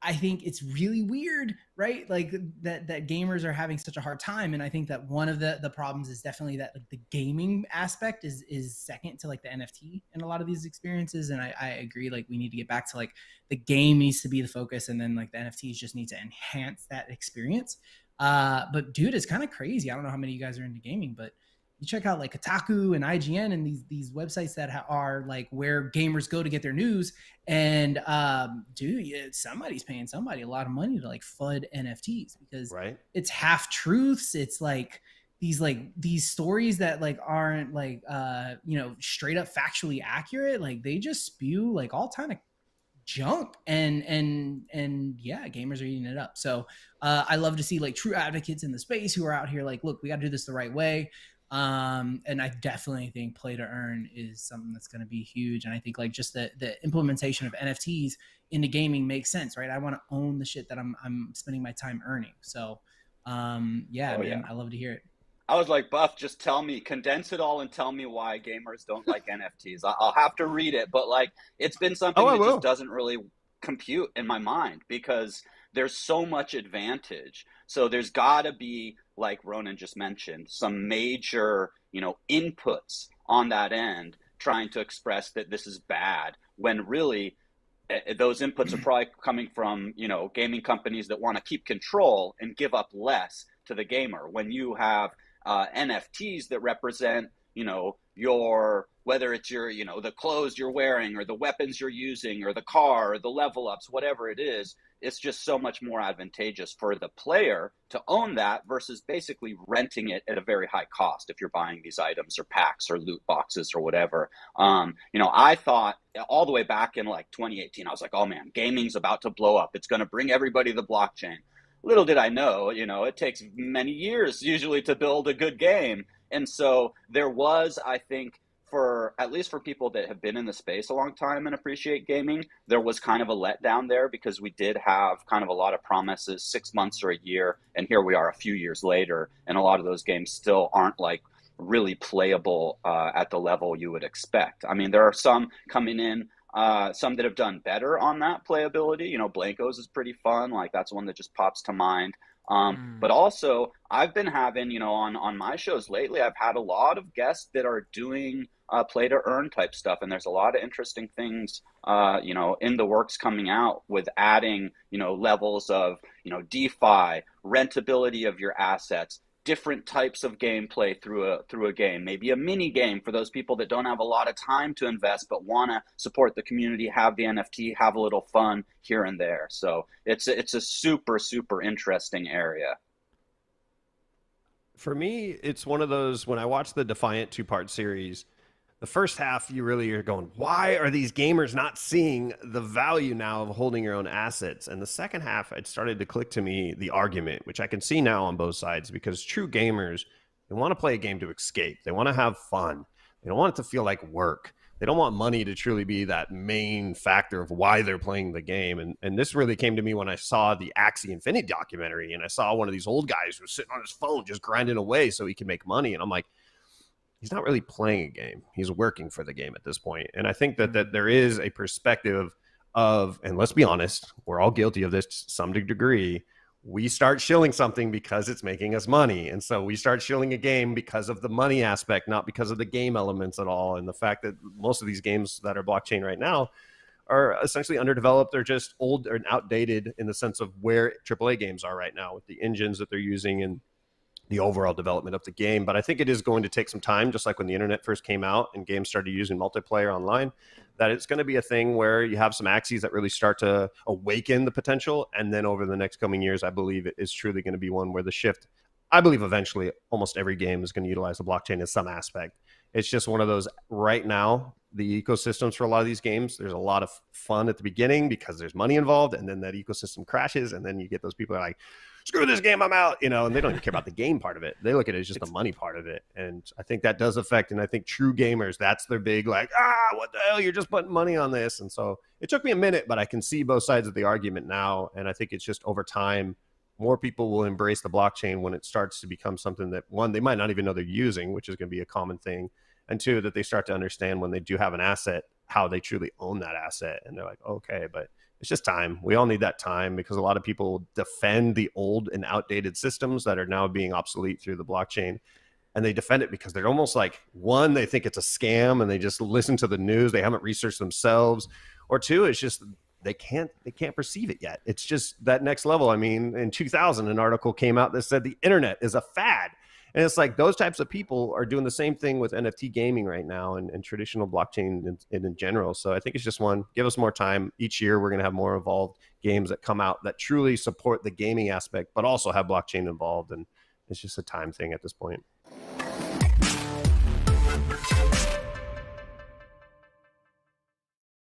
I think it's really weird, right? Like that gamers are having such a hard time. And I think that one of the problems is definitely that like the gaming aspect is second to like the NFT in a lot of these experiences. And I agree, like we need to get back to like the game needs to be the focus, and then like the NFTs just need to enhance that experience. But dude, it's kind of crazy. I don't know how many of you guys are into gaming, but you check out like Kotaku and IGN and these websites that are like where gamers go to get their news. And dude, somebody's paying somebody a lot of money to like FUD NFTs because it's half truths. It's like these stories that like aren't like straight up factually accurate. Like they just spew like all kind of junk, and yeah, gamers are eating it up. So I love to see like true advocates in the space who are out here like, look, we got to do this the right way. And I definitely think play to earn is something that's going to be huge. And I think like just the implementation of NFTs into gaming makes sense, right? I want to own the shit that I'm spending my time earning. So man, I love to hear it. I was like, Buff, just tell me, condense it all and tell me why gamers don't like NFTs. I'll have to read it, but like it's been something that just doesn't really compute in my mind because there's so much advantage. So there's got to be, like Ronan just mentioned, some major, inputs on that end trying to express that this is bad when really those inputs are probably coming from, gaming companies that want to keep control and give up less to the gamer. When you have NFTs that represent, your, whether it's your, the clothes you're wearing or the weapons you're using or the car or the level ups, whatever it is, it's just so much more advantageous for the player to own that versus basically renting it at a very high cost if you're buying these items or packs or loot boxes or whatever. I thought all the way back in like 2018, I was like, oh man, gaming's about to blow up. It's going to bring everybody to the blockchain. Little did I know, it takes many years usually to build a good game. And so there was, I think, at least for people that have been in the space a long time and appreciate gaming, there was kind of a letdown there because we did have kind of a lot of promises 6 months or a year. And here we are a few years later, and a lot of those games still aren't like really playable at the level you would expect. I mean, there are some coming in, some that have done better on that playability. Blankos is pretty fun. Like that's one that just pops to mind. But also I've been having, on my shows lately, I've had a lot of guests that are doing play to earn type stuff. And there's a lot of interesting things, in the works coming out with adding, levels of, DeFi, rentability of your assets, different types of gameplay through a game, maybe a mini game for those people that don't have a lot of time to invest but want to support the community, have the NFT, have a little fun here and there. So it's a super, super interesting area. For me, it's one of those, when I watch the Defiant 2-part series, the first half, you really are going, why are these gamers not seeing the value now of holding your own assets? And the second half, it started to click to me the argument, which I can see now on both sides, because true gamers, they want to play a game to escape. They want to have fun. They don't want it to feel like work. They don't want money to truly be that main factor of why they're playing the game. And this really came to me when I saw the Axie Infinity documentary, and I saw one of these old guys who was sitting on his phone just grinding away so he can make money. And I'm like, he's not really playing a game. He's working for the game at this point. And I think that there is a perspective of, and let's be honest, we're all guilty of this to some degree. We start shilling something because it's making us money. And so we start shilling a game because of the money aspect, not because of the game elements at all. And the fact that most of these games that are blockchain right now are essentially underdeveloped. They're just old and outdated in the sense of where AAA games are right now with the engines that they're using and the overall development of the game. But I think it is going to take some time, just like when the internet first came out and games started using multiplayer online, that it's going to be a thing where you have some axes that really start to awaken the potential. And then over the next coming years, I believe it is truly going to be one where the shift, I believe eventually almost every game is going to utilize the blockchain in some aspect. It's just one of those right now, the ecosystems for a lot of these games, there's a lot of fun at the beginning because there's money involved, and then that ecosystem crashes, and then you get those people that are like, screw this game, I'm out, and they don't even care about the game part of it. They look at it as just the money part of it. And I think that does affect, and I think true gamers, that's their big like, what the hell, you're just putting money on this. And so it took me a minute, but I can see both sides of the argument now. And I think it's just over time, more people will embrace the blockchain when it starts to become something that, one, they might not even know they're using, which is going to be a common thing. And two, that they start to understand when they do have an asset, how they truly own that asset. And they're like, okay, but it's just time. We all need that time, because a lot of people defend the old and outdated systems that are now being obsolete through the blockchain. And they defend it because they're almost like, one, they think it's a scam and they just listen to the news. They haven't researched themselves. Or two, it's just they can't perceive it yet. It's just that next level. I mean, in 2000, an article came out that said the internet is a fad. And it's like those types of people are doing the same thing with NFT gaming right now, and traditional blockchain in general. So I think it's just give us more time. Each year, we're going to have more evolved games that come out that truly support the gaming aspect, but also have blockchain involved. And it's just a time thing at this point.